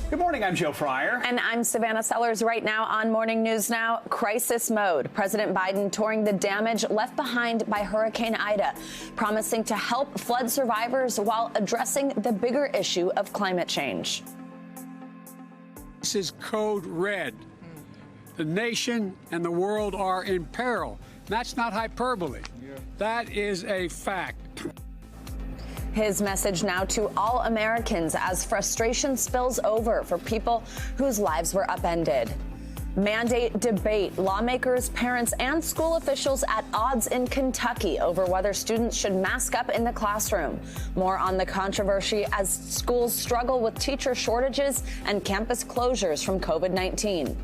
Good morning, I'm Joe Fryer. And I'm Savannah Sellers. Right now on Morning News Now, crisis mode. President Biden touring the damage left behind by Hurricane Ida, promising to help flood survivors while addressing the bigger issue of climate change. This is code red. The nation and the world are in peril. That's not hyperbole. That is a fact. His message now to all Americans as frustration spills over for people whose lives were upended. Mandate debate. Lawmakers, parents, and school officials at odds in Kentucky over whether students should mask up in the classroom. More on the controversy as schools struggle with teacher shortages and campus closures from COVID-19.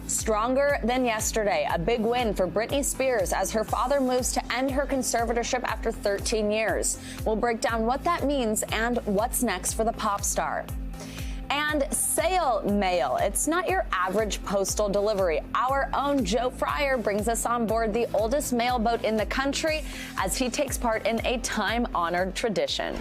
Stronger than yesterday, a big win for Britney Spears as her father moves to end her conservatorship after 13 years. We'll break down what that means and what's next for the pop star. And Sail Mail. It's not your average postal delivery. Our own Joe Fryer brings us on board the oldest mail boat in the country as he takes part in a time-honored tradition.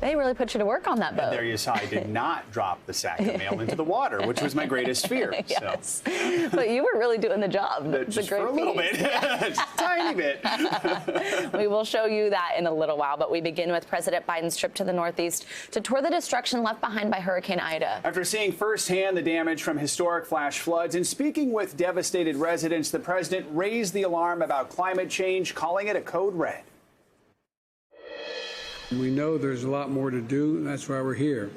They really put you to work on that boat. And there you saw, I did not drop the sack of mail into the water, which was my greatest fear. Yes. So. But you were really doing the job. Just for a little bit, just a tiny bit. We will show you that in a little while, but we begin with President Biden's trip to the Northeast to tour the destruction left behind by Hurricane Ida. After seeing firsthand the damage from historic flash floods and speaking with devastated residents, the president raised the alarm about climate change, calling it a code red. We know there's a lot more to do. That's why we're here.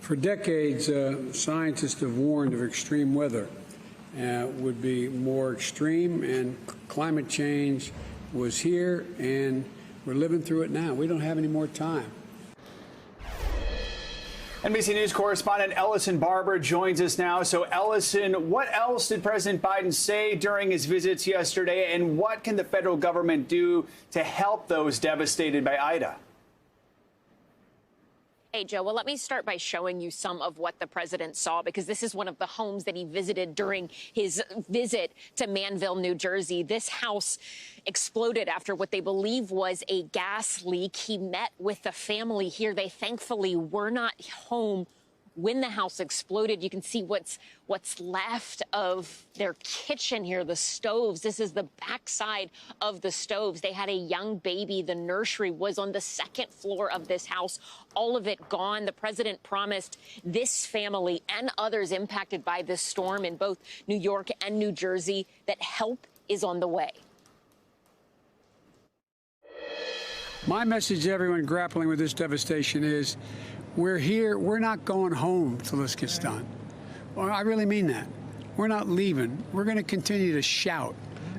For decades, scientists have warned of extreme weather would be more extreme, and climate change was here, and we're living through it now. We don't have any more time. NBC News correspondent Ellison Barber joins us now. So, Ellison, what else did President Biden say during his visits yesterday, and what can the federal government do to help those devastated by Ida? Hey, Joe, well, let me start by showing you some of what the president saw, because this is one of the homes that he visited during his visit to Manville, New Jersey. This house exploded after what they believe was a gas leak. He met with the family here. They thankfully were not home when the house exploded. You can see what's left of their kitchen here, the stoves. This is the backside of the stoves. They had a young baby. The nursery was on the second floor of this house. All of it gone. The president promised this family and others impacted by this storm in both New York and New Jersey that help is on the way. My message to everyone grappling with this devastation is we're here. We're not going home till this gets done. Well, I really mean that. We're not leaving. We're going to continue to shout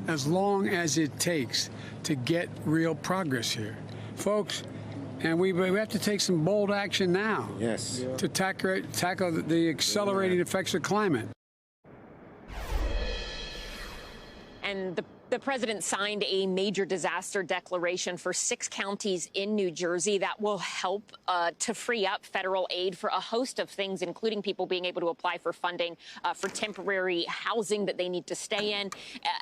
as long as it takes to get real progress here. Folks, and we have to take some bold action now. Yes. To tackle the accelerating effects of climate. And the president signed a major disaster declaration for 6 counties in New Jersey that will help to free up federal aid for a host of things, including people being able to apply for funding for temporary housing that they need to stay in,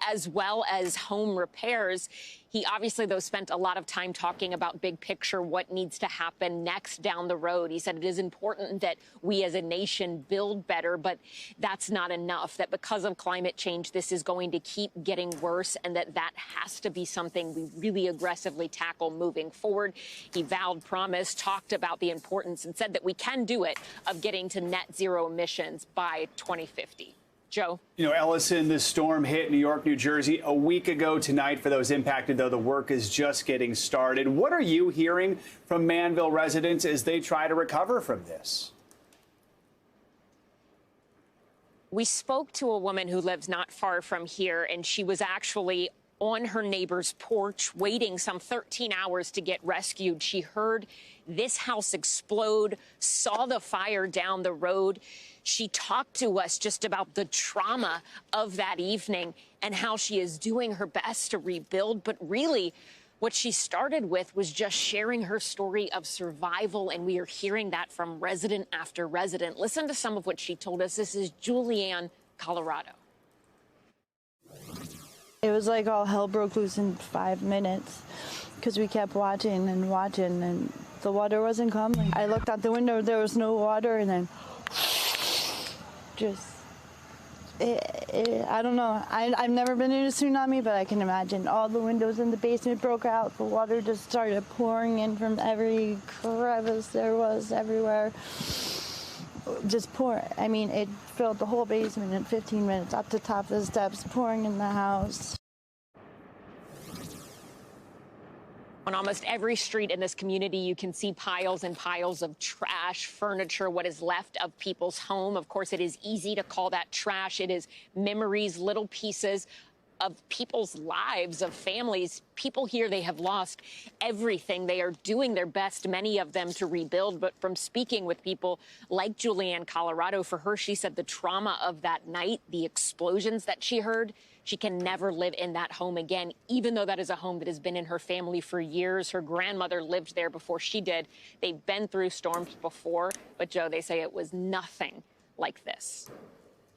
as well as home repairs. He obviously, though, spent a lot of time talking about big picture, what needs to happen next down the road. He said it is important that we as a nation build better, but that's not enough, that because of climate change, this is going to keep getting worse, and that has to be something we really aggressively tackle moving forward. He vowed, promised, talked about the importance, and said that we can do it, of getting to net zero emissions by 2050. Joe? You know, Ellison, this storm hit New York, New Jersey a week ago tonight. For those impacted, though, the work is just getting started. What are you hearing from Manville residents as they try to recover from this? We spoke to a woman who lives not far from here, and she was actually on her neighbor's porch waiting some 13 hours to get rescued. She heard this house explode, saw the fire down the road. She talked to us just about the trauma of that evening and how she is doing her best to rebuild. But really, what she started with was just sharing her story of survival, and we are hearing that from resident after resident. Listen to some of what she told us. This is Julianne, Colorado. It was like all hell broke loose in 5 minutes because we kept watching and watching, and The water wasn't coming. I looked out the window, there was no water, and then just, I don't know. I've never been in a tsunami, but I can imagine. All the windows in the basement broke out. The water just started pouring in from every crevice there was everywhere. Just pour. I mean, it filled the whole basement in 15 minutes, up to top of the steps, pouring in the house. On almost every street in this community, you can see piles and piles of trash, furniture, what is left of people's home. Of course, it is easy to call that trash. It is memories, little pieces of people's lives, of families. People here, they have lost everything. They are doing their best, many of them, to rebuild. But from speaking with people like Julianne, Colorado, for her, she said the trauma of that night, the explosions that she heard, she can never live in that home again, even though that is a home that has been in her family for years. Her grandmother lived there before she did. They've been through storms before, but Joe, they say it was nothing like this.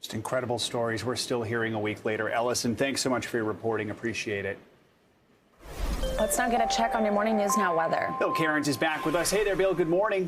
Just incredible stories we're still hearing a week later. Ellison, thanks so much for your reporting. Appreciate it. Let's now get a check on your Morning News Now weather. Bill Cairns is back with us. Hey there, Bill. Good morning.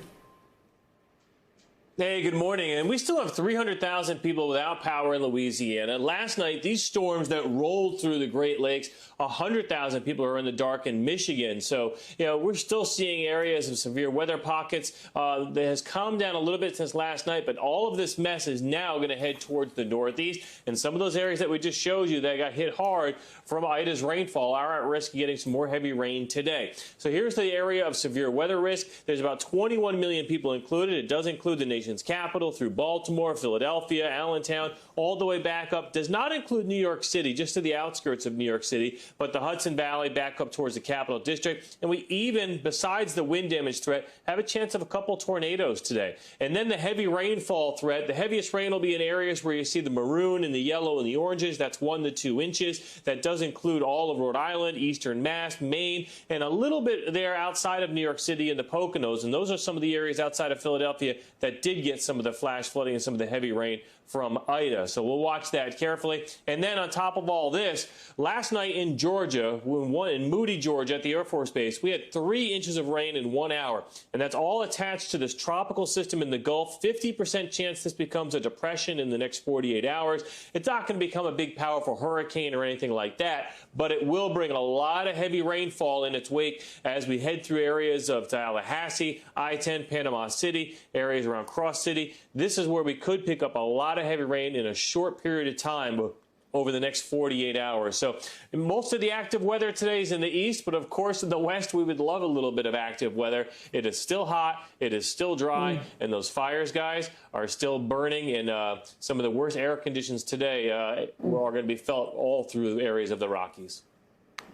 Hey, good morning. And we still have 300,000 people without power in Louisiana. Last night, these storms that rolled through the Great Lakes, 100,000 people are in the dark in Michigan. So, we're still seeing areas of severe weather pockets. That has calmed down a little bit since last night, but all of this mess is now going to head towards the Northeast. And some of those areas that we just showed you that got hit hard from Ida's rainfall are at risk of getting some more heavy rain today. So here's the area of severe weather risk. There's about 21 million people included. It does include the nation's capital through Baltimore, Philadelphia, Allentown, all the way back up. Does not include New York City, just to the outskirts of New York City, but the Hudson Valley back up towards the Capital District. And we even, besides the wind damage threat, have a chance of a couple tornadoes today. And then the heavy rainfall threat. The heaviest rain will be in areas where you see the maroon and the yellow and the oranges. That's 1 to 2 inches. That does include all of Rhode Island, Eastern Mass, Maine, and a little bit there outside of New York City in the Poconos. And those are some of the areas outside of Philadelphia that did get some of the flash flooding and some of the heavy rain from Ida. So we'll watch that carefully. And then on top of all this, last night in Georgia, in Moody, Georgia, at the Air Force Base, we had 3 inches of rain in 1 hour. And that's all attached to this tropical system in the Gulf. 50% chance this becomes a depression in the next 48 hours. It's not going to become a big, powerful hurricane or anything like that, but it will bring a lot of heavy rainfall in its wake as we head through areas of Tallahassee, I-10, Panama City, areas around Cross City. This is where we could pick up a lot of heavy rain in a short period of time over the next 48 hours. So most of the active weather today is in the east, but of course in the west we would love a little bit of active weather. It is still hot, it is still dry, and those fires, guys, are still burning, and some of the worst air conditions today are going to be felt all through areas of the Rockies.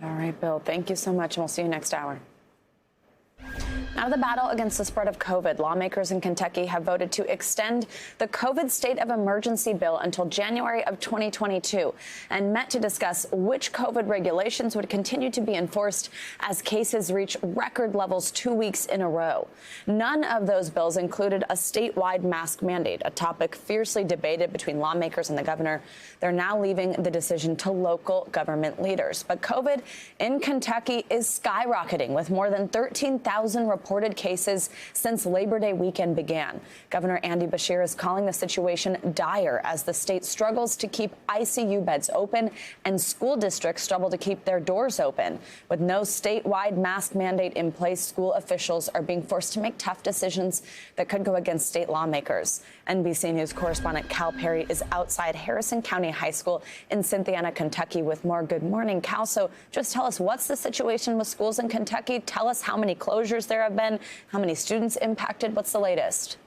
All right, Bill, thank you so much, and we'll see you next hour. Now to the battle against the spread of COVID. Lawmakers in Kentucky have voted to extend the COVID state of emergency bill until January of 2022 and met to discuss which COVID regulations would continue to be enforced as cases reach record levels 2 weeks in a row. None of those bills included a statewide mask mandate, a topic fiercely debated between lawmakers and the governor. They're now leaving the decision to local government leaders. But COVID in Kentucky is skyrocketing, with more than 13,000 reported cases since Labor Day weekend began. Governor Andy Beshear is calling the situation dire as the state struggles to keep ICU beds open and school districts struggle to keep their doors open. With no statewide mask mandate in place, school officials are being forced to make tough decisions that could go against state lawmakers. NBC News correspondent Cal Perry is outside Harrison County High School in Cynthiana, Kentucky with more. Good morning, Cal. So just tell us, what's the situation with schools in Kentucky? Tell us how many closures there have been, how many students impacted. What's the latest?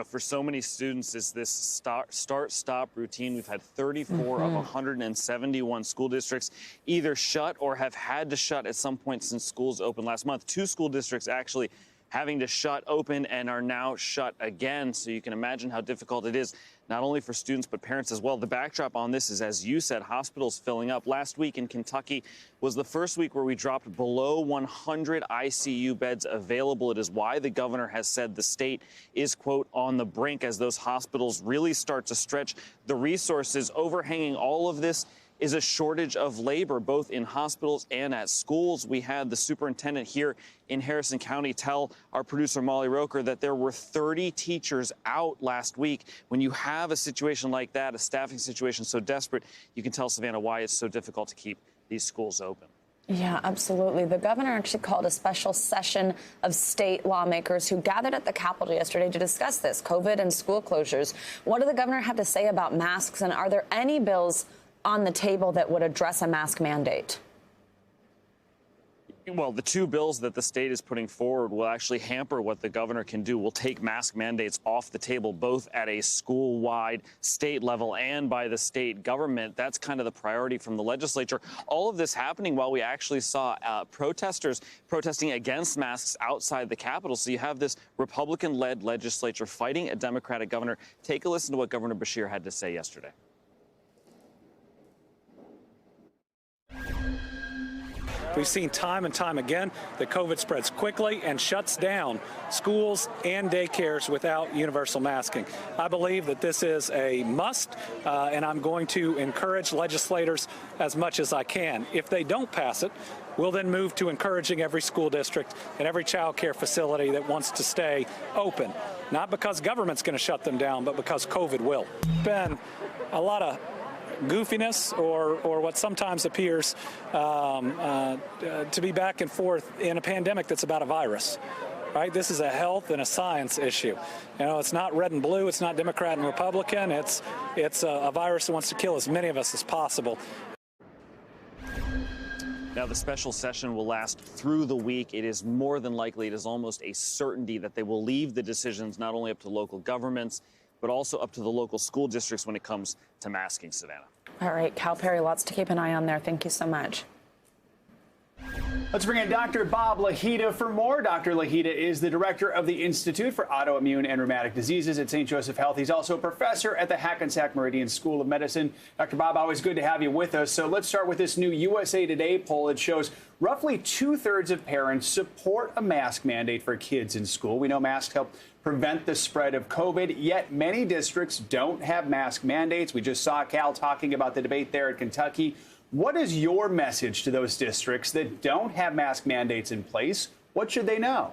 For so many students, it's this start-stop routine. We've had 34 of 171 school districts either shut or have had to shut at some point since schools opened last month. 2 school districts actually having to shut open and are now shut again. So you can imagine how difficult it is, not only for students, but parents as well. The backdrop on this is, as you said, hospitals filling up. Last week in Kentucky was the first week where we dropped below 100 ICU beds available. It is why the governor has said the state is, quote, on the brink as those hospitals really start to stretch the resources. Overhanging all of this is a shortage of labor, both in hospitals and at schools. We had the superintendent here in Harrison County tell our producer Molly Roker that there were 30 teachers out last week. When you have a situation like that, a staffing situation so desperate, you can tell, Savannah, why it's so difficult to keep these schools open. Yeah, absolutely. The governor actually called a special session of state lawmakers who gathered at the Capitol yesterday to discuss this, COVID and school closures. What did the governor have to say about masks, and are there any bills on the table that would address a mask mandate? Well, the two bills that the state is putting forward will actually hamper what the governor can do. Will take mask mandates off the table, both at a school-wide, state level and by the state government. That's kind of the priority from the legislature. All of this happening while we actually saw protesters protesting against masks outside the Capitol. So you have this Republican-led legislature fighting a Democratic governor. Take a listen to what Governor Beshear had to say yesterday. We've seen time and time again that COVID spreads quickly and shuts down schools and daycares without universal masking. I believe that this is a must, and I'm going to encourage legislators as much as I can. If they don't pass it, we'll then move to encouraging every school district and every child care facility that wants to stay open. Not because government's going to shut them down, but because COVID will. Been a lot of goofiness or what sometimes appears to be back and forth in a pandemic that's about a virus. Right? This is a health and a science issue. You know, it's not red and blue. It's not Democrat and Republican. It's a virus that wants to kill as many of us as possible. Now, the special session will last through the week. It is more than likely, it is almost a certainty that they will leave the decisions not only up to local governments, but also up to the local school districts when it comes to masking, Savannah. All right, Cal Perry, lots to keep an eye on there. Thank you so much. Let's bring in Dr. Bob Lahita for more. Dr. Lahita is the director of the Institute for Autoimmune and Rheumatic Diseases at St. Joseph Health. He's also a professor at the Hackensack Meridian School of Medicine. Dr. Bob, always good to have you with us. So let's start with this new USA Today poll. It shows roughly 2/3 of parents support a mask mandate for kids in school. We know masks help prevent the spread of COVID, yet many districts don't have mask mandates. We just saw Cal talking about the debate there at Kentucky. What is your message to those districts that don't have mask mandates in place? What should they know?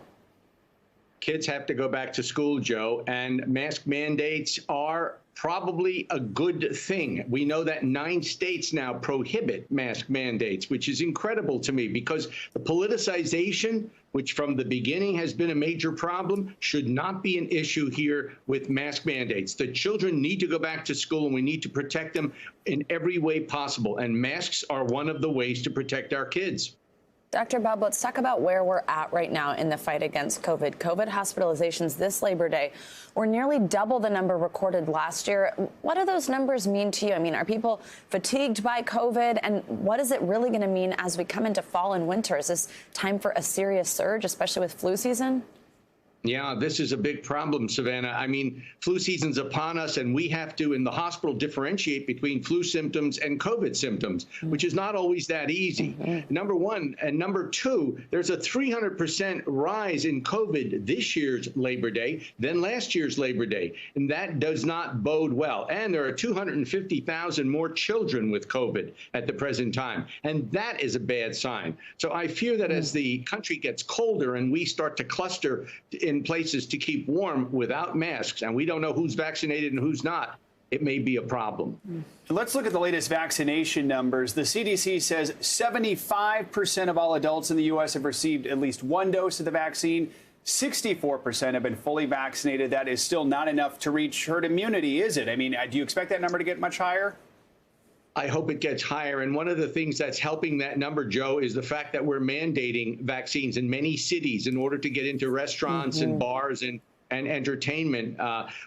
Kids have to go back to school, Joe, and mask mandates are probably a good thing. We know that 9 states now prohibit mask mandates, which is incredible to me because the politicization, which from the beginning has been a major problem, should not be an issue here with mask mandates. The children need to go back to school, and we need to protect them in every way possible. And masks are one of the ways to protect our kids. Dr. Bob, let's talk about where we're at right now in the fight against COVID. COVID hospitalizations this Labor Day were nearly double the number recorded last year. What do those numbers mean to you? I mean, are people fatigued by COVID? And what is it really going to mean as we come into fall and winter? Is this time for a serious surge, especially with flu season? Yeah, this is a big problem, Savannah. I mean, flu season's upon us, and we have to, in the hospital, differentiate between flu symptoms and COVID symptoms, which is not always that easy. Number one. And number two, there's a 300% rise in COVID this year's Labor Day than last year's Labor Day, and that does not bode well. And there are 250,000 more children with COVID at the present time, and that is a bad sign. So I fear that as the country gets colder and we start to cluster in places to keep warm without masks, and we don't know who's vaccinated and who's not, it may be a problem. Let's look at the latest vaccination numbers. The CDC says 75% of all adults in the U.S. have received at least one dose of the vaccine. 64% have been fully vaccinated. That is still not enough to reach herd immunity, is it? I mean, do you expect that number to get much higher? I hope it gets higher. And one of the things that's helping that number, Joe, is the fact that we're mandating vaccines in many cities in order to get into restaurants and bars and entertainment.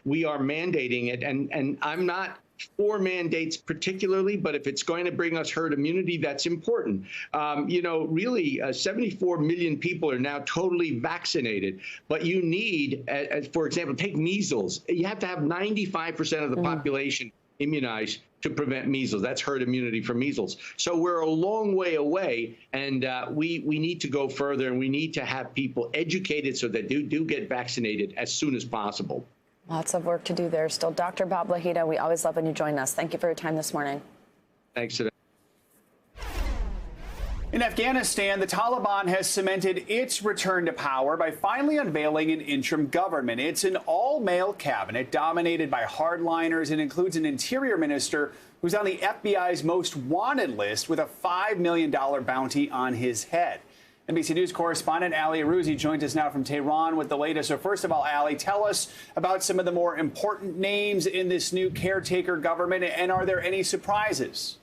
We are mandating it. And I'm not for mandates particularly, but if it's going to bring us herd immunity, that's important. You know, really, 74 million people are now totally vaccinated. But you need, for example, take measles. You have to have 95% of the population immunized to prevent measles. That's herd immunity for measles. So we're a long way away, and we need to go further, and we need to have people educated so that they do get vaccinated as soon as possible. Lots of work to do there still. Dr. Bob Lahita, we always love when you join us. Thank you for your time this morning. Thanks, Savannah. In Afghanistan, the Taliban has cemented its return to power by finally unveiling an interim government. It's an all-male cabinet dominated by hardliners and includes an interior minister who's on the FBI's most wanted list with a $5 million bounty on his head. NBC News correspondent Ali Arouzi joins us now from Tehran with the latest. So first of all, Ali, tell us about some of the more important names in this new caretaker government, and are there any surprises?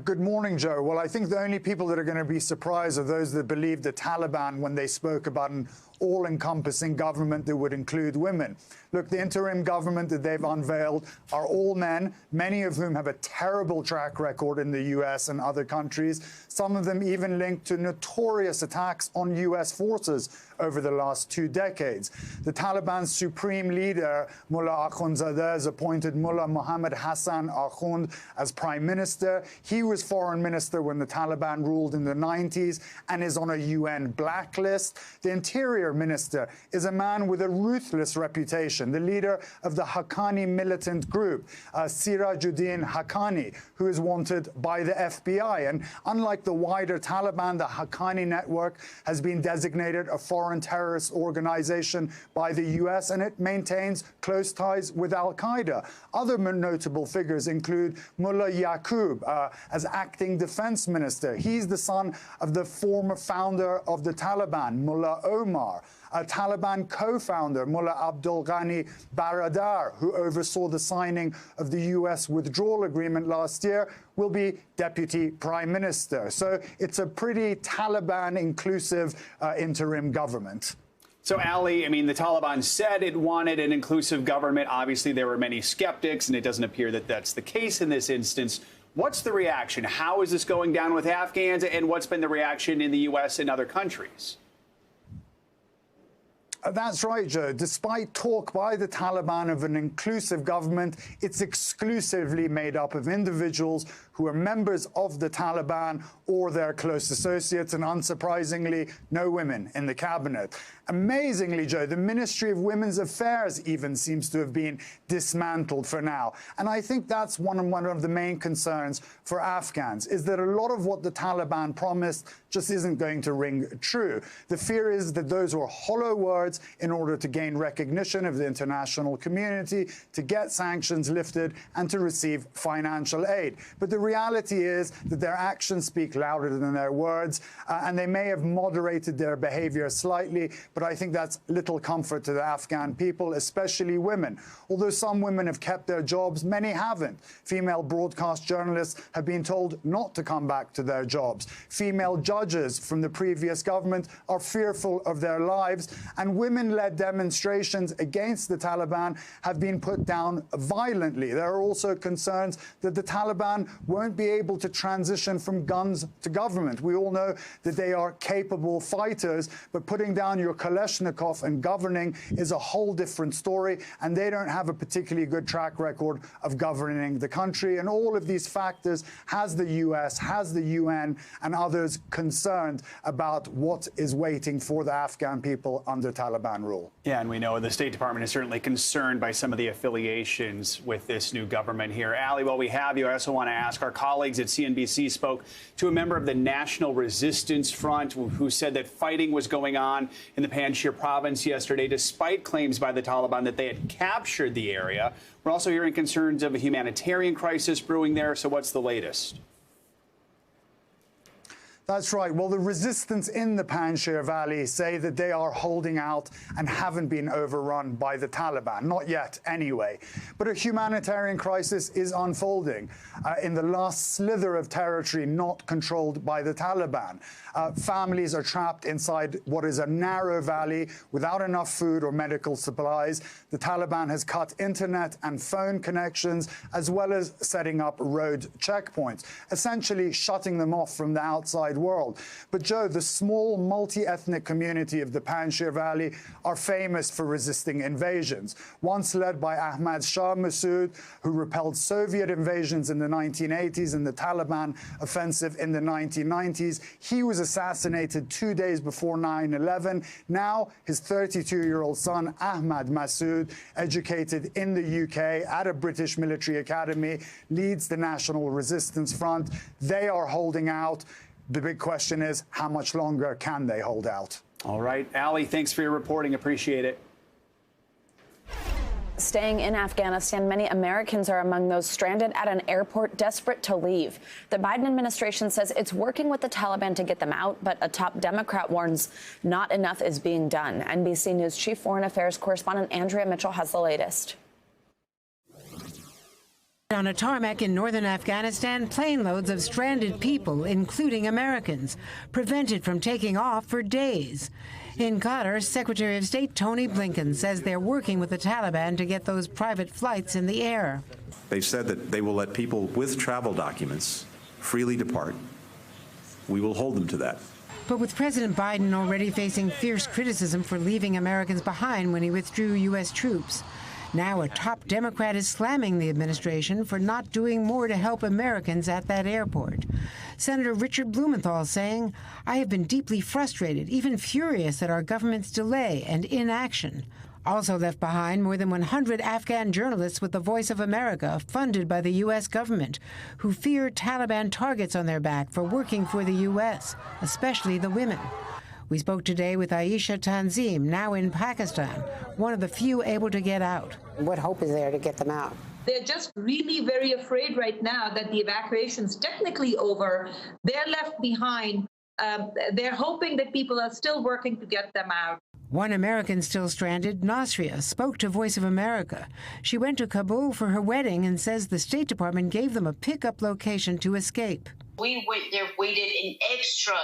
Good morning, Joe. Well, I think the only people that are going to be surprised are those that believe the Taliban when they spoke about an all-encompassing government that would include women. Look, the interim government that they've unveiled are all men, many of whom have a terrible track record in the U.S. and other countries, some of them even linked to notorious attacks on U.S. forces over the last 2 decades. The Taliban's supreme leader, Mullah Akhundzadeh, has appointed Mullah Muhammad Hassan Akhund as prime minister. He was foreign minister when the Taliban ruled in the 90s and is on a UN blacklist. The interior minister is a man with a ruthless reputation, the leader of the Haqqani militant group, Sirajuddin Haqqani, who is wanted by the FBI. And unlike the wider Taliban, the Haqqani network has been designated a foreign terrorist organization by the U.S., and it maintains close ties with al-Qaeda. Other notable figures include Mullah Yaqub as acting defense minister. He's the son of the former founder of the Taliban, Mullah Omar. A Taliban co-founder, Mullah Abdul Ghani Baradar, who oversaw the signing of the U.S. withdrawal agreement last year, will be deputy prime minister. So it's a pretty Taliban-inclusive interim government. So, Ali, I mean, the Taliban said it wanted an inclusive government. Obviously, there were many skeptics, and it doesn't appear that that's the case in this instance. What's the reaction? How is this going down with Afghans, and what's been the reaction in the U.S. and other countries? That's right, Joe. Despite talk by the Taliban of an inclusive government, it's exclusively made up of individuals who are members of the Taliban or their close associates, and unsurprisingly, no women in the cabinet. Amazingly, Joe, the Ministry of Women's Affairs even seems to have been dismantled for now. And I think that's one of the main concerns for Afghans, is that a lot of what the Taliban promised just isn't going to ring true. The fear is that those were hollow words in order to gain recognition of the international community, to get sanctions lifted, and to receive financial aid. But the reality is that their actions speak louder than their words, and they may have moderated their behavior slightly, but I think that's little comfort to the Afghan people, especially women. Although some women have kept their jobs, many haven't. Female broadcast journalists have been told not to come back to their jobs. Female judges from the previous government are fearful of their lives, and women-led demonstrations against the Taliban have been put down violently. There are also concerns that the Taliban won't be able to transition from guns to government. We all know that they are capable fighters, but putting down your Kalashnikov and governing is a whole different story, and they don't have a particularly good track record of governing the country. And all of these factors has the U.S., has the UN, and others concerned about what is waiting for the Afghan people under Taliban rule. Yeah, and we know the State Department is certainly concerned by some of the affiliations with this new government here. Ali, while we have you, I also want to ask, our colleagues at CNBC spoke to a member of the National Resistance Front who said that fighting was going on in the Panjshir province yesterday, despite claims by the Taliban that they had captured the area. We're also hearing concerns of a humanitarian crisis brewing there. So what's the latest? That's right. Well, the resistance in the Panjshir Valley say that they are holding out and haven't been overrun by the Taliban. Not yet, anyway. But a humanitarian crisis is unfolding in the last slither of territory not controlled by the Taliban. Families are trapped inside what is a narrow valley without enough food or medical supplies. The Taliban has cut internet and phone connections, as well as setting up road checkpoints, essentially shutting them off from the outside outside world. But Joe, the small multi-ethnic community of the Panjshir Valley are famous for resisting invasions. Once led by Ahmad Shah Massoud, who repelled Soviet invasions in the 1980s and the Taliban offensive in the 1990s. He was assassinated 2 days before 9/11. Now, his 32-year-old son, Ahmad Massoud, educated in the UK at a British military academy, leads the National Resistance Front. They are holding out. The big question is, how much longer can they hold out? All right, Ali, thanks for your reporting. Appreciate it. Staying in Afghanistan, many Americans are among those stranded at an airport desperate to leave. The Biden administration says it's working with the Taliban to get them out, but a top Democrat warns not enough is being done. NBC News Chief Foreign Affairs Correspondent Andrea Mitchell has the latest. On a tarmac in northern Afghanistan, plane loads of stranded people, including Americans, prevented from taking off for days. In Qatar, Secretary of State Tony Blinken says they're working with the Taliban to get those private flights in the air. They've said that they will let people with travel documents freely depart. We will hold them to that. But with President Biden already facing fierce criticism for leaving Americans behind when he withdrew U.S. troops, now a top Democrat is slamming the administration for not doing more to help Americans at that airport. Senator Richard Blumenthal saying, "I have been deeply frustrated, even furious at our government's delay and inaction." Also left behind more than 100 Afghan journalists with the Voice of America, funded by the U.S. government, who fear Taliban targets on their back for working for the U.S., especially the women. We spoke today with Aisha Tanzim, now in Pakistan, one of the few able to get out. What hope is there to get them out? They're just really very afraid right now that the evacuation's technically over. They're left behind. They're hoping that people are still working to get them out. One American still stranded, Nasria, spoke to Voice of America. She went to Kabul for her wedding and says the State Department gave them a pickup location to escape. We went there, waited an extra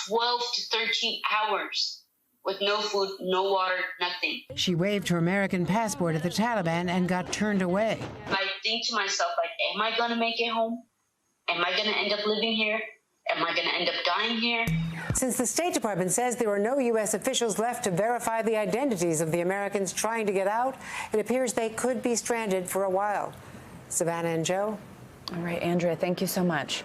12 to 13 hours with no food, no water, nothing. She waved her American passport at the Taliban and got turned away. I think to myself, like, am I going to make it home? Am I going to end up living here? Am I going to end up dying here? Since the State Department says there are no U.S. officials left to verify the identities of the Americans trying to get out, it appears they could be stranded for a while. Savannah and Joe. All right, Andrea, thank you so much.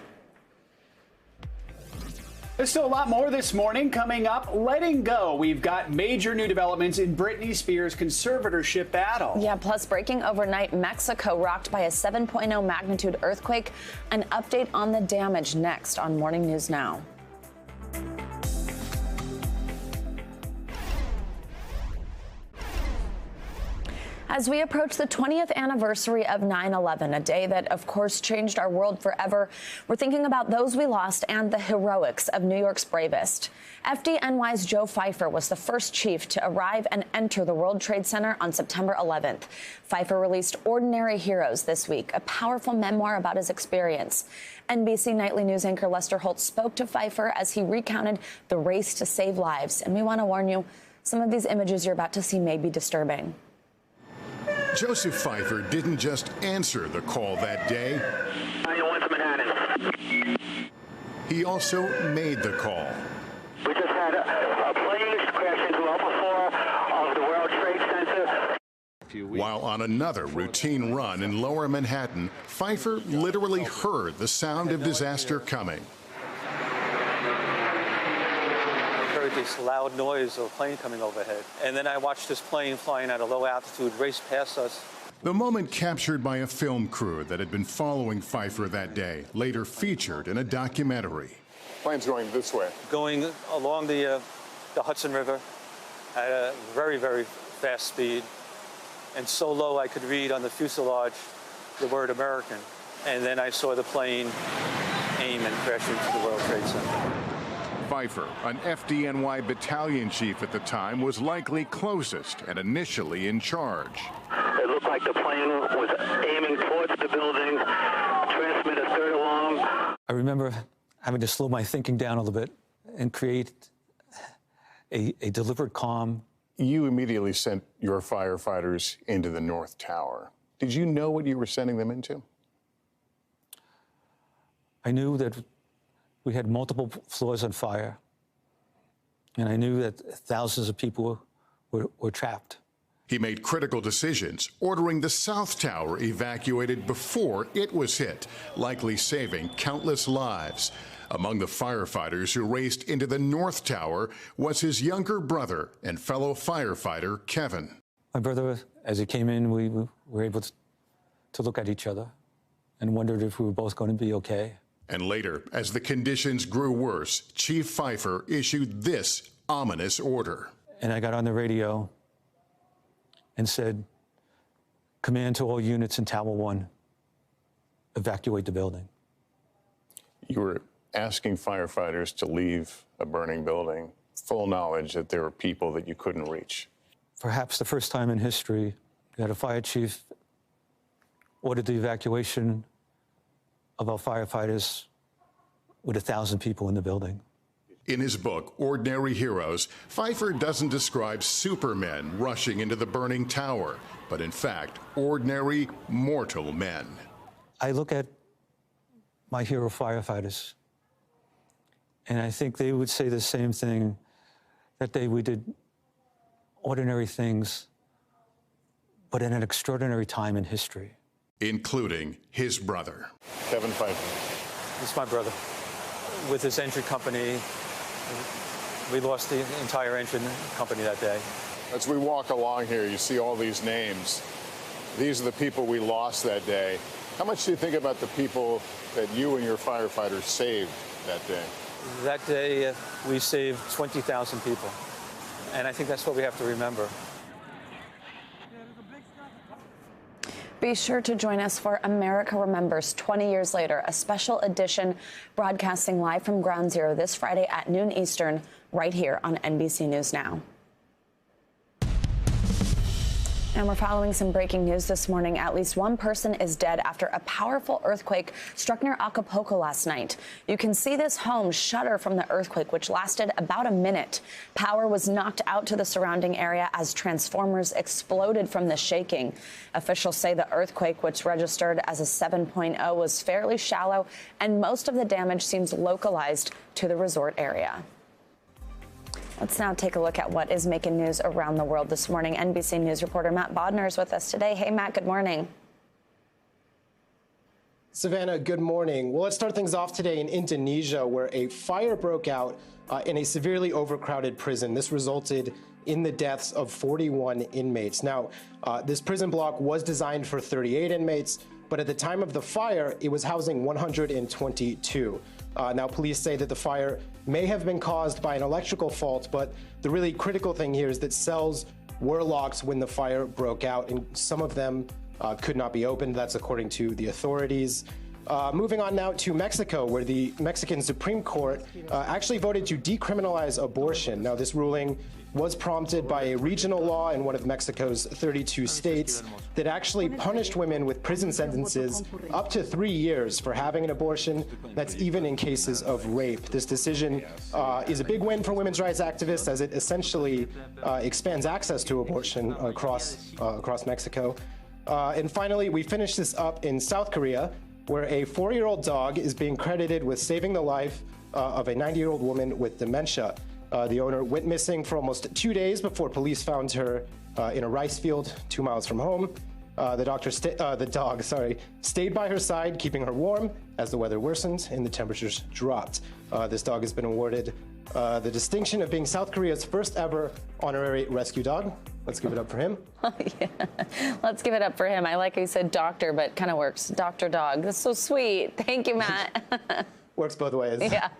There's still a lot more this morning coming up. Letting go. We've got major new developments in Britney Spears' conservatorship battle. Yeah, plus breaking overnight, Mexico rocked by a 7.0 magnitude earthquake. An update on the damage next on Morning News Now. As we approach the 20th anniversary of 9/11, a day that, of course, changed our world forever, we're thinking about those we lost and the heroics of New York's bravest. FDNY's Joe Pfeiffer was the first chief to arrive and enter the World Trade Center on September 11th. Pfeiffer released Ordinary Heroes this week, a powerful memoir about his experience. NBC Nightly News anchor Lester Holt spoke to Pfeiffer as he recounted the race to save lives. And we want to warn you, some of these images you're about to see may be disturbing. Joseph Pfeiffer didn't just answer the call that day. 911 to Manhattan. He also made the call. We just had a plane crash into level 4 of the World Trade Center. While on another routine run in lower Manhattan, Pfeiffer literally heard the sound of disaster coming. This loud noise of a plane coming overhead. And then I watched this plane flying at a low altitude race past us. The moment captured by a film crew that had been following Pfeiffer that day, later featured in a documentary. Plane's going this way. Going along the Hudson River at a very, very fast speed. And so low I could read on the fuselage the word American. And then I saw the plane aim and crash into the World Trade Center. Pfeiffer, an FDNY battalion chief at the time, was likely closest and initially in charge. It looked like the plane was aiming towards the building, transmitter third along. I remember having to slow my thinking down a little bit and create a deliberate calm. You immediately sent your firefighters into the North Tower. Did you know what you were sending them into? I knew that We had multiple floors on fire, and I knew that thousands of people were trapped. He made critical decisions, ordering the South Tower evacuated before it was hit, likely saving countless lives. Among the firefighters who raced into the North Tower was his younger brother and fellow firefighter, Kevin. My brother, as he came in, we were able to look at each other and wondered if we were both going to be okay. And later, as the conditions grew worse, Chief Pfeiffer issued this ominous order. And I got on the radio and said, "Command to all units in Tower 1, evacuate the building." You were asking firefighters to leave a burning building, full knowledge that there were people that you couldn't reach. Perhaps the first time in history that a fire chief ordered the evacuation of our firefighters with 1,000 people in the building. In his book, Ordinary Heroes, Pfeiffer doesn't describe supermen rushing into the burning tower, but in fact, ordinary, mortal men. I look at my hero firefighters, and I think they would say the same thing, that we did ordinary things, but in an extraordinary time in history. Including his brother. Kevin Pfeiffer. This is my brother. With his engine company, we lost the entire engine company that day. As we walk along here, you see all these names. These are the people we lost that day. How much do you think about the people that you and your firefighters saved that day? That day, we saved 20,000 people. And I think that's what we have to remember. Be sure to join us for America Remembers 20 years later, a special edition broadcasting live from Ground Zero this Friday at noon Eastern, right here on NBC News Now. And we're following some breaking news this morning. At least one person is dead after a powerful earthquake struck near Acapulco last night. You can see this home shudder from the earthquake, which lasted about a minute. Power was knocked out to the surrounding area as transformers exploded from the shaking. Officials say the earthquake, which registered as a 7.0, was fairly shallow, and most of the damage seems localized to the resort area. Let's now take a look at what is making news around the world this morning. NBC News reporter Matt Bodner is with us today. Hey, Matt, good morning. Savannah, good morning. Well, let's start things off today in Indonesia, where a fire broke out in a severely overcrowded prison. This resulted in the deaths of 41 inmates. Now, this prison block was designed for 38 inmates, but at the time of the fire, it was housing 122. Now, police say that the fire may have been caused by an electrical fault, but the really critical thing here is that cells were locked when the fire broke out, and some of them could not be opened. That's according to the authorities. Moving on now to Mexico, where the Mexican Supreme Court actually voted to decriminalize abortion. Now, this ruling was prompted by a regional law in one of Mexico's 32 states that actually punished women with prison sentences up to 3 years for having an abortion. That's even in cases of rape. This decision is a big win for women's rights activists, as it essentially expands access to abortion across Mexico. And finally, we finish this up in South Korea, where a 4-year-old dog is being credited with saving the life of a 90-year-old woman with dementia. The owner went missing for almost 2 days before police found her in a rice field 2 miles from home. The dog stayed by her side, keeping her warm as the weather worsened and the temperatures dropped. This dog has been awarded the distinction of being South Korea's first ever honorary rescue dog. Let's give it up for him. Oh, yeah. Let's give it up for him. I like how you said doctor, but kind of works. Dr. Dog. That's so sweet. Thank you, Matt. Works both ways. Yeah.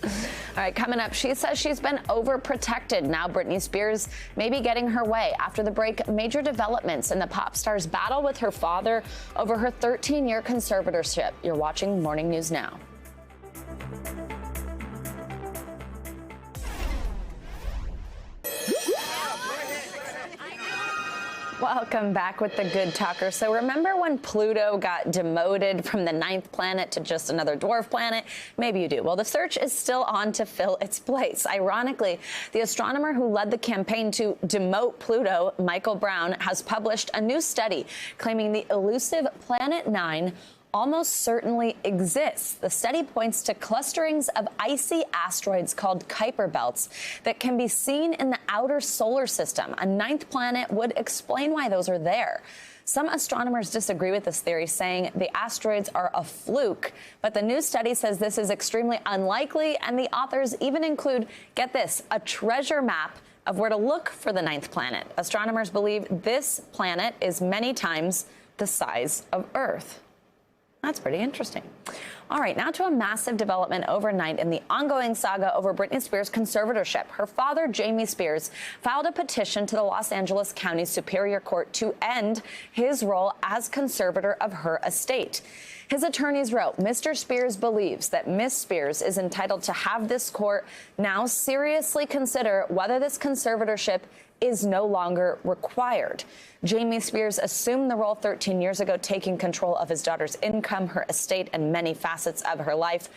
All right, coming up, she says she's been overprotected. Now Britney Spears may be getting her way. After the break, major developments in the pop star's battle with her father over her 13-year conservatorship. You're watching Morning News Now. Welcome back with the Good Talker. So remember when Pluto got demoted from the 9th planet to just another dwarf planet? Maybe you do. Well, the search is still on to fill its place. Ironically, the astronomer who led the campaign to demote Pluto, Michael Brown, has published a new study claiming the elusive Planet 9 almost certainly exists. The study points to clusterings of icy asteroids called Kuiper belts that can be seen in the outer solar system. A ninth planet would explain why those are there. Some astronomers disagree with this theory, saying the asteroids are a fluke, but the new study says this is extremely unlikely, and the authors even include, get this, a treasure map of where to look for the ninth planet. Astronomers believe this planet is many times the size of Earth. That's pretty interesting. All right, now to a massive development overnight in the ongoing saga over Britney Spears' conservatorship. Her father, Jamie Spears, filed a petition to the Los Angeles County Superior Court to end his role as conservator of her estate. His attorneys wrote, Mr. Spears believes that Miss Spears is entitled to have this court now seriously consider whether this conservatorship is no longer required. Jamie Spears assumed the role 13 years ago, taking control of his daughter's income, her estate, and many facets of her life.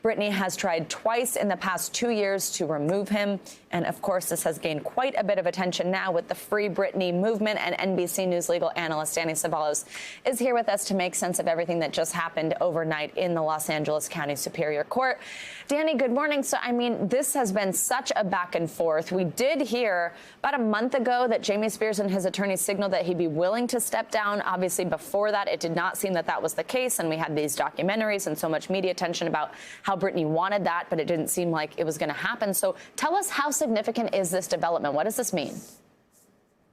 Britney has tried twice in the past 2 years to remove him. And of course, this has gained quite a bit of attention now with the Free Britney movement. And NBC News legal analyst Danny Ceballos is here with us to make sense of everything that just happened overnight in the Los Angeles County Superior Court. Danny, good morning. So, I mean, this has been such a back and forth. We did hear about a month ago that Jamie Spears and his attorneys signaled that he'd be willing to step down. Obviously, before that, it did not seem that that was the case. And we had these documentaries and so much media attention about how Britney wanted that, but it didn't seem like it was going to happen. So tell us, how significant is this development? What does this mean?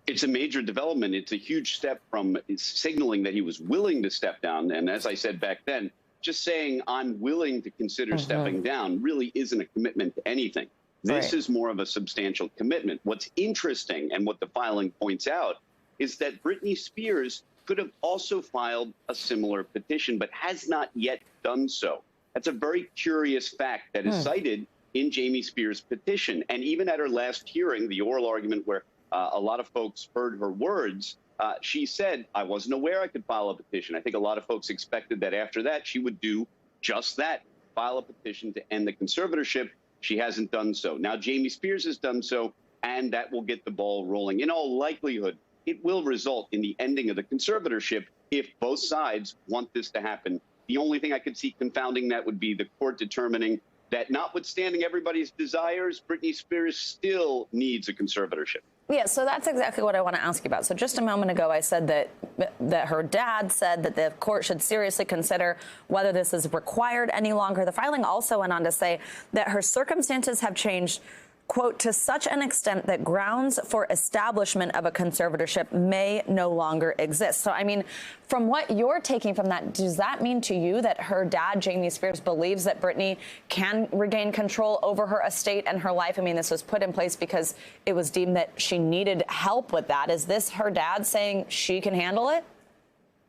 It's a major development. It's a huge step from signaling that he was willing to step down. And as I said back then, just saying I'm willing to consider stepping down really isn't a commitment to anything. This is more of a substantial commitment. What's interesting, and what the filing points out, is that Britney Spears could have also filed a similar petition, but has not yet done so. That's a very curious fact that is cited in Jamie Spears' petition. And even at her last hearing, the oral argument where a lot of folks heard her words, she said, I wasn't aware I could file a petition. I think a lot of folks expected that after that, she would do just that, file a petition to end the conservatorship. She hasn't done so. Now, Jamie Spears has done so, and that will get the ball rolling. In all likelihood, it will result in the ending of the conservatorship if both sides want this to happen. The only thing I could see confounding that would be the court determining that, notwithstanding everybody's desires, Britney Spears still needs a conservatorship. Yeah, so that's exactly what I want to ask you about. So just a moment ago, I said that her dad said that the court should seriously consider whether this is required any longer. The filing also went on to say that her circumstances have changed, quote, to such an extent that grounds for establishment of a conservatorship may no longer exist. So, I mean, from what you're taking from that, does that mean to you that her dad, Jamie Spears, believes that Britney can regain control over her estate and her life? I mean, this was put in place because it was deemed that she needed help with that. Is this her dad saying she can handle it?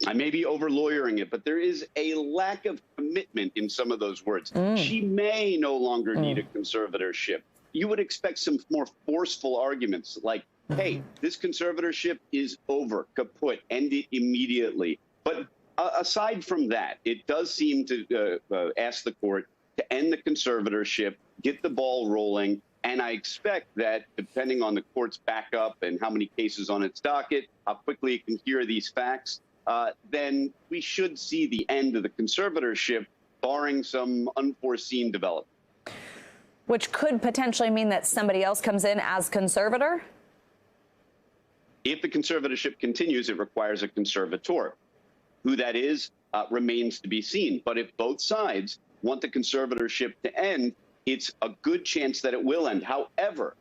I may be over-lawyering it, but there is a lack of commitment in some of those words. She may no longer need a conservatorship. You would expect some more forceful arguments like, hey, this conservatorship is over, kaput, end it immediately. But aside from that, it does seem to ask the court to end the conservatorship, get the ball rolling, and I expect that, depending on the court's backup and how many cases on its docket, how quickly it can hear these facts, then we should see the end of the conservatorship, barring some unforeseen development. Which could potentially mean that somebody else comes in as conservator? If the conservatorship continues, it requires a conservator. Who that is remains to be seen. But if both sides want the conservatorship to end, it's a good chance that it will end. However,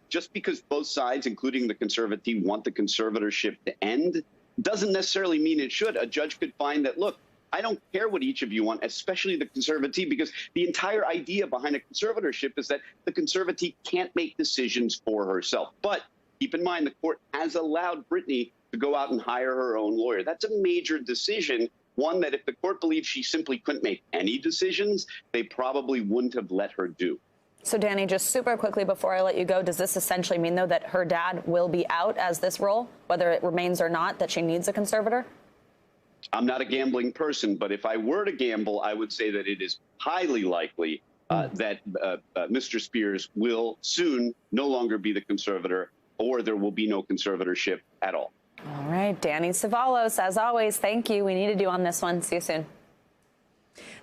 just because both sides, including the conservatee, want the conservatorship to end, doesn't necessarily mean it should. A judge could find that, look, I don't care what each of you want, especially the conservatee, because the entire idea behind a conservatorship is that the conservatee can't make decisions for herself. But keep in mind, the court has allowed Britney to go out and hire her own lawyer. That's a major decision, one that if the court believes she simply couldn't make any decisions, they probably wouldn't have let her do. So, Danny, just super quickly before I let you go, does this essentially mean, though, that her dad will be out as this role, whether it remains or not, that she needs a conservator? I'm not a gambling person, but if I were to gamble, I would say that it is highly likely that Mr. Spears will soon no longer be the conservator, or there will be no conservatorship at all. All right, Danny Ceballos, as always, thank you. We needed you on this one. See you soon.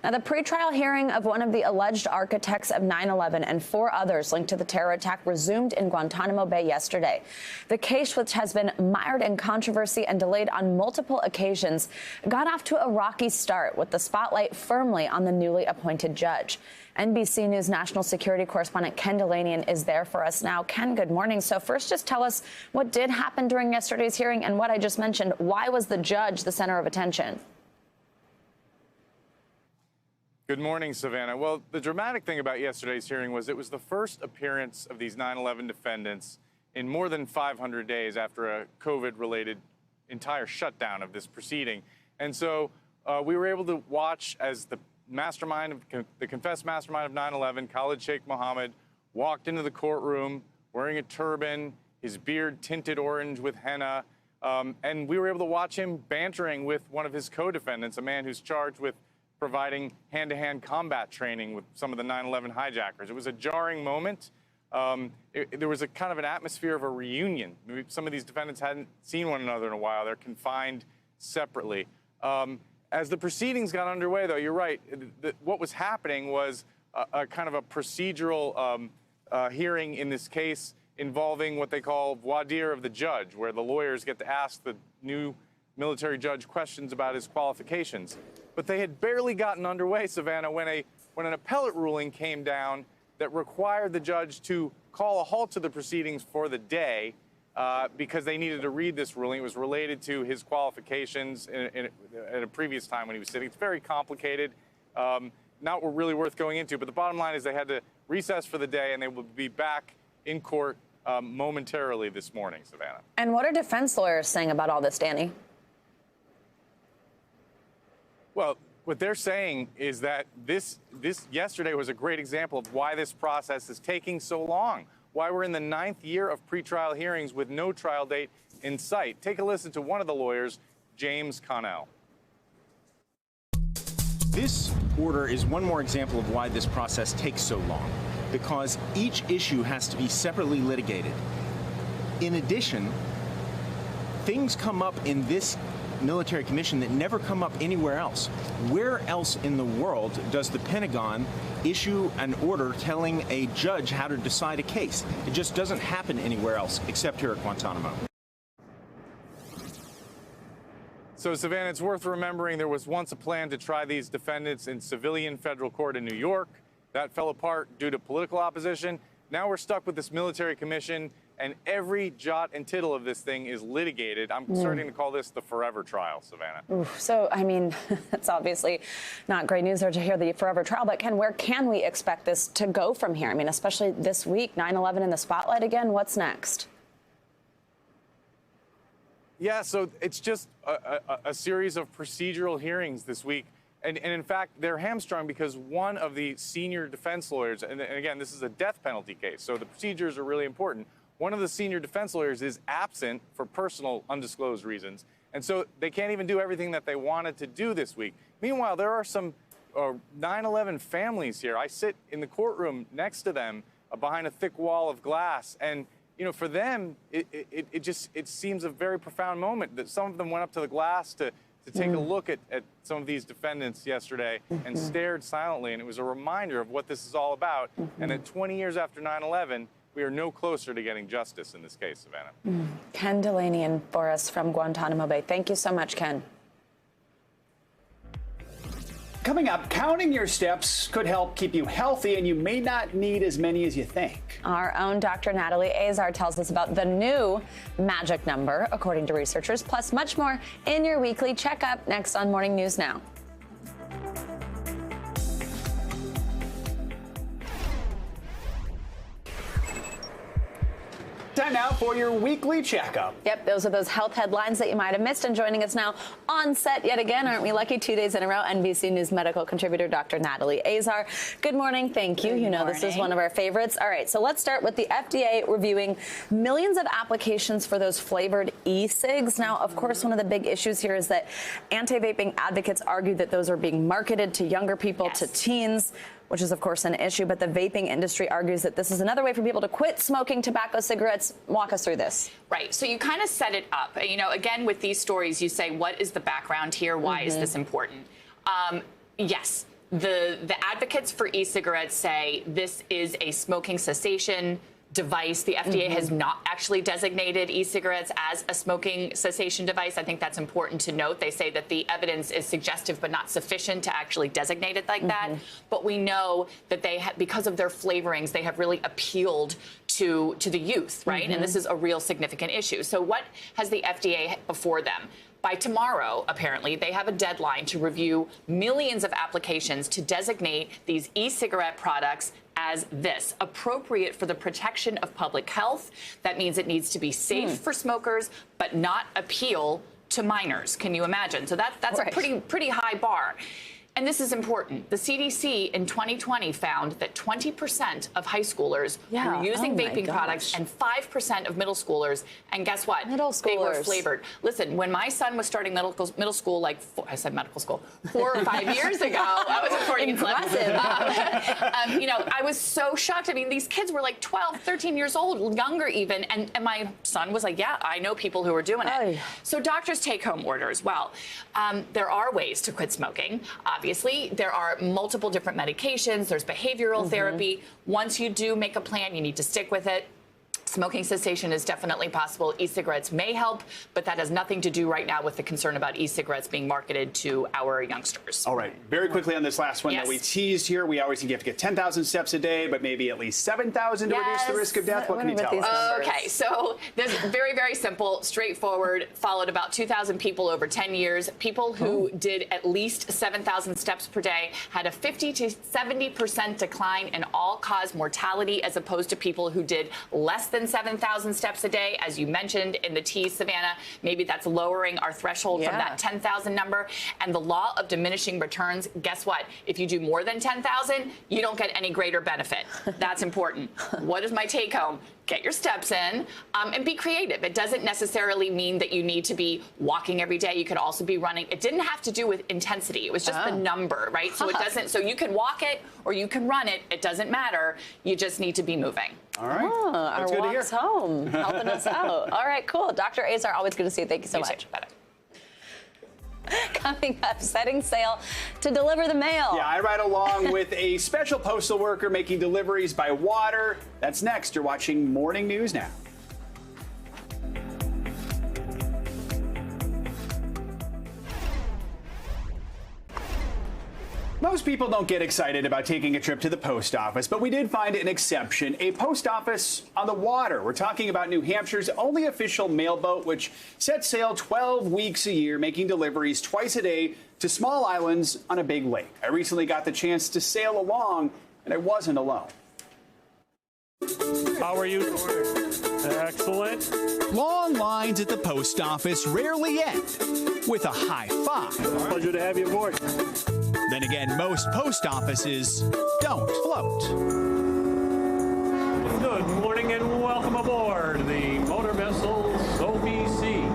Now, the pretrial hearing of one of the alleged architects of 9/11 and 4 others linked to the terror attack resumed in Guantanamo Bay yesterday. The case, which has been mired in controversy and delayed on multiple occasions, got off to a rocky start with the spotlight firmly on the newly appointed judge. NBC News national security correspondent Ken Delaney is there for us now. Ken, good morning. So first, just tell us what did happen during yesterday's hearing and what I just mentioned. Why was the judge the center of attention? Good morning, Savannah. Well, the dramatic thing about yesterday's hearing was it was the first appearance of these 9/11 defendants in more than 500 days after a COVID-related entire shutdown of this proceeding. And so we were able to watch as the mastermind, the confessed mastermind of 9/11, Khalid Sheikh Mohammed, walked into the courtroom wearing a turban, his beard tinted orange with henna, and we were able to watch him bantering with one of his co-defendants, a man who's charged with providing hand-to-hand combat training with some of the 9/11 hijackers. It was a jarring moment. There was a kind of an atmosphere of a reunion. Maybe some of these defendants hadn't seen one another in a while. They're confined separately. As the proceedings got underway, though, you're right. What was happening was a kind of a procedural hearing in this case involving what they call voir dire of the judge, where the lawyers get to ask the new military judge questions about his qualifications. But they had barely gotten underway, Savannah, when an appellate ruling came down that required the judge to call a halt to the proceedings for the day because they needed to read this ruling. It was related to his qualifications at a previous time when he was sitting. It's very complicated, not really worth going into. But the bottom line is they had to recess for the day, and they will be back in court momentarily this morning, Savannah. And what are defense lawyers saying about all this, Danny? Well, what they're saying is that this yesterday was a great example of why this process is taking so long, why we're in the 9th year of pretrial hearings with no trial date in sight. Take a listen to one of the lawyers, James Connell. This order is one more example of why this process takes so long, because each issue has to be separately litigated. In addition, things come up in this military commission that never come up anywhere else. Where else in the world does the Pentagon issue an order telling a judge how to decide a case? It just doesn't happen anywhere else except here at Guantanamo. So, Savannah, it's worth remembering there was once a plan to try these defendants in civilian federal court in New York. That fell apart due to political opposition. Now we're stuck with this military commission, and every jot and tittle of this thing is litigated. I'm starting to call this the forever trial, Savannah. Oof. So, I mean, that's obviously not great news there to hear the forever trial, but Ken, where can we expect this to go from here? I mean, especially this week, 9/11 in the spotlight again. What's next? Yeah, so it's just a series of procedural hearings this week. And in fact, they're hamstrung because one of the senior defense lawyers, and again, this is a death penalty case, so the procedures are really important. One of the senior defense lawyers is absent for personal undisclosed reasons, and so they can't even do everything that they wanted to do this week. Meanwhile, there are some 9/11 families here. I sit in the courtroom next to them behind a thick wall of glass, and you know, for them, it seems a very profound moment that some of them went up to the glass to take a look at some of these defendants yesterday and stared silently, and it was a reminder of what this is all about, and that 20 years after 9/11, we are no closer to getting justice in this case, Savannah. Ken Delaney for us from Guantanamo Bay. Thank you so much, Ken. Coming up, counting your steps could help keep you healthy, and you may not need as many as you think. Our own Dr. Natalie Azar tells us about the new magic number, according to researchers, plus much more in your weekly checkup next on Morning News Now. Time now for your weekly checkup. Yep, those are those health headlines that you might have missed. And joining us now on set yet again, aren't we lucky, 2 days in a row, NBC News medical contributor Dr. Natalie Azar. Good morning. Thank you. You know this is one of our favorites. All right, so let's start with the FDA reviewing millions of applications for those flavored e-cigs. Now, of course, one of the big issues here is that anti-vaping advocates argue that those are being marketed to younger people, to teens, which is, of course, an issue. But the vaping industry argues that this is another way for people to quit smoking tobacco cigarettes. Walk us through this. Right. So you kind of set it up. You know, again, with these stories, you say, what is the background here? Why is this important? Yes. The advocates for e-cigarettes say this is a smoking cessation device. The FDA has not actually designated e-cigarettes as a smoking cessation device. I think that's important to note. They say that the evidence is suggestive but not sufficient to actually designate it like that. But we know that they because of their flavorings, they have really appealed to the youth, right? And this is a real significant issue. So what has the FDA before them? By tomorrow, apparently, they have a deadline to review millions of applications to designate these e-cigarette products as this, appropriate for the protection of public health. That means it needs to be safe for smokers, but not appeal to minors. Can you imagine? So that's a pretty high bar. And this is important. The CDC in 2020 found that 20% of high schoolers were using vaping products and 5% of middle schoolers. And guess what? They were flavored. Listen, when my son was starting middle school, I said medical school, 4 or 5 years ago, I was reporting impressive. You know, I was so shocked. I mean, these kids were like 12, 13 years old, younger even. And my son was like, yeah, I know people who are doing it. So doctors take home orders. Well, there are ways to quit smoking. Obviously, there are multiple different medications. There's behavioral therapy. Once you do make a plan, you need to stick with it. Smoking cessation is definitely possible. E-cigarettes may help, but that has nothing to do right now with the concern about e-cigarettes being marketed to our youngsters. All right. Very quickly on this last one that we teased here. We always think you have to get 10,000 steps a day, but maybe at least 7,000 to reduce the risk of death. What can you tell us? Okay, so this is very, very simple, straightforward, followed about 2,000 people over 10 years. People who did at least 7,000 steps per day had a 50 to 70% decline in all-cause mortality as opposed to people who did less than 7,000 steps a day. As you mentioned in the tease, Savannah, maybe that's lowering our threshold from that 10,000 number. And the law of diminishing returns, guess what? If you do more than 10,000, you don't get any greater benefit. That's important. What is my take home? Get your steps in and be creative. It doesn't necessarily mean that you need to be walking every day. You could also be running. It didn't have to do with intensity. It was just the number, right? So it doesn't, so you can walk it or you can run it. It doesn't matter. You just need to be moving. All right. That's our walks home, helping us out. All right, cool. Dr. Azar, always good to see you. Thank you so much. Bye-bye. Coming up, setting sail to deliver the mail. Yeah, I ride along with a special postal worker making deliveries by water. That's next. You're watching Morning News Now. Most people don't get excited about taking a trip to the post office, but we did find an exception, a post office on the water. We're talking about New Hampshire's only official mailboat, which sets sail 12 weeks a year, making deliveries twice a day to small islands on a big lake. I recently got the chance to sail along, and I wasn't alone. How are you? Excellent. Long lines at the post office rarely end with a high five. Pleasure to have you aboard. Then again, most post offices don't float. Good morning and welcome aboard the motor vessel Sophie C.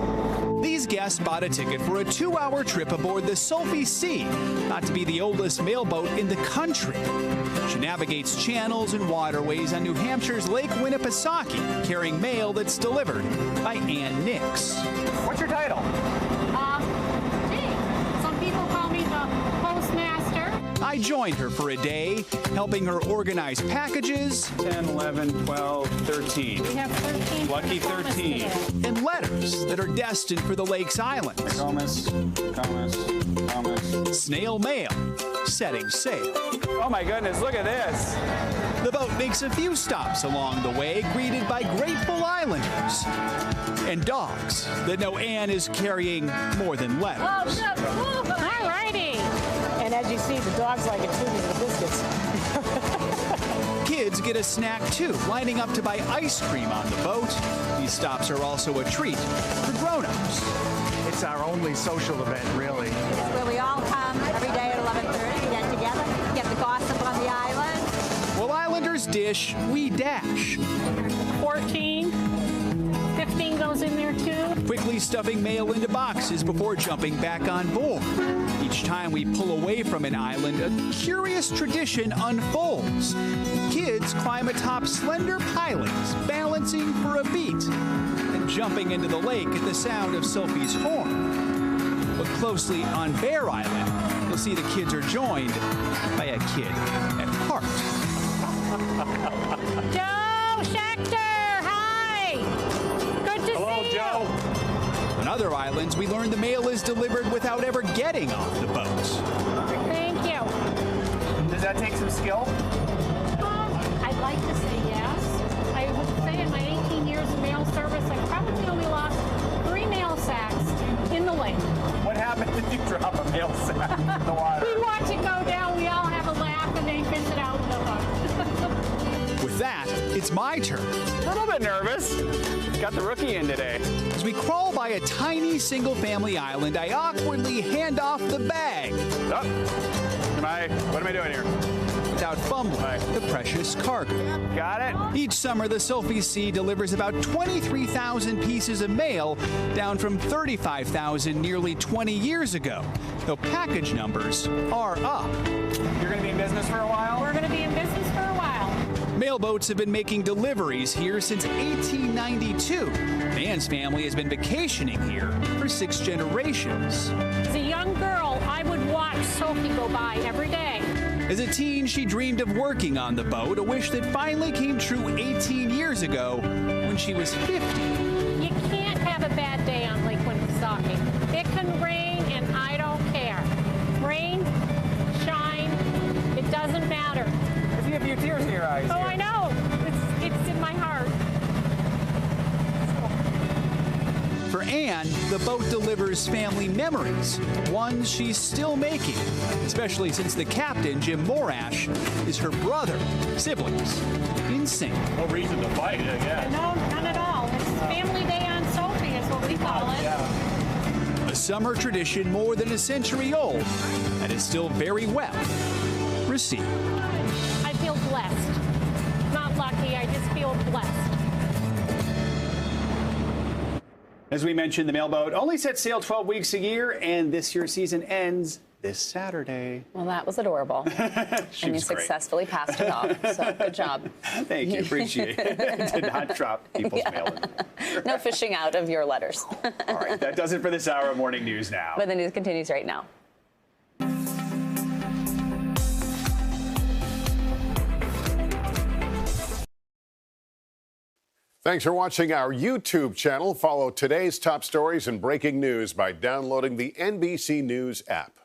These guests bought a ticket for a 2-hour trip aboard the Sophie C, thought to be the oldest mailboat in the country. She navigates channels and waterways on New Hampshire's Lake Winnipesaukee, carrying mail that's delivered by Ann Nix. What's your title? Some people call me the postmaster. I joined her for a day, helping her organize packages. 10, 11, 12, 13. We have 13. Lucky 13. And letters that are destined for the lake's islands. Thomas. Snail mail, setting sail. Oh my goodness, look at this. The boat makes a few stops along the way, greeted by grateful islanders and dogs that know Ann is carrying more than letters. All righty. And as you see, the dogs like it too because of the biscuits. Kids get a snack too, lining up to buy ice cream on the boat. These stops are also a treat for grown-ups. It's our only social event, really. It's where we all come every day at 11:30 to get together, get the gossip on the island. While islanders dish, we dash. 14, 15 goes in there too. Quickly stuffing mail into boxes before jumping back on board. Each time we pull away from an island, a curious tradition unfolds. Kids climb atop slender pilings, balancing for a beat, and jumping into the lake at the sound of Sophie's horn. Look closely on Bear Island. The you'll see the kids are joined by a kid at heart. Joe Schechter, hi. Good to see you. On other islands, we learned the mail is delivered without ever getting off the boat. Thank you. Does that take some skill? I'd like to say yes. I would say in my 18 years of mail service, I probably only lost 3 mail sacks in the lake. What happened if you drop a mail sack in the water? We watch it go down, we all have a laugh, and they fish it out in the boat. With that, it's my turn. A little bit nervous. Got the rookie in today. As we crawl by a tiny single-family island, I awkwardly hand off the bag. Oh. What am I doing here? Without fumbling the precious cargo. Got it. Each summer, the Sophie Sea delivers about 23,000 pieces of mail, down from 35,000 nearly 20 years ago, though package numbers are up. You're going to be in business for a while? We're going to be in business for a while. Mailboats have been making deliveries here since 1892. Man's family has been vacationing here for 6 generations. As a young girl, I would watch Sophie go by every day. As a teen, she dreamed of working on the boat, a wish that finally came true 18 years ago when she was 50. You can't have a bad day on Lake Winnipesaukee. It can rain, and I don't care. Rain, shine, it doesn't matter. I see a few tears in your eyes. Oh, I know. It's in my heart. For Anne, the boat delivers family memories, ones she's still making, especially since the captain, Jim Morash, is her brother. Siblings in sync. No reason to fight, I guess. No, none at all. It's Family Day on Sophie is what we call it. A summer tradition more than a century old that is still very well received. I feel blessed. Not lucky, I just feel blessed. As we mentioned, the mailboat only sets sail 12 weeks a year, and this year's season ends this Saturday. Well, that was adorable. And you successfully passed it off, so good job. Thank you, appreciate it. Did not drop people's mail. No fishing out of your letters. All right, that does it for this hour of Morning News Now. But the news continues right now. Thanks for watching our YouTube channel. Follow today's top stories and breaking news by downloading the NBC News app.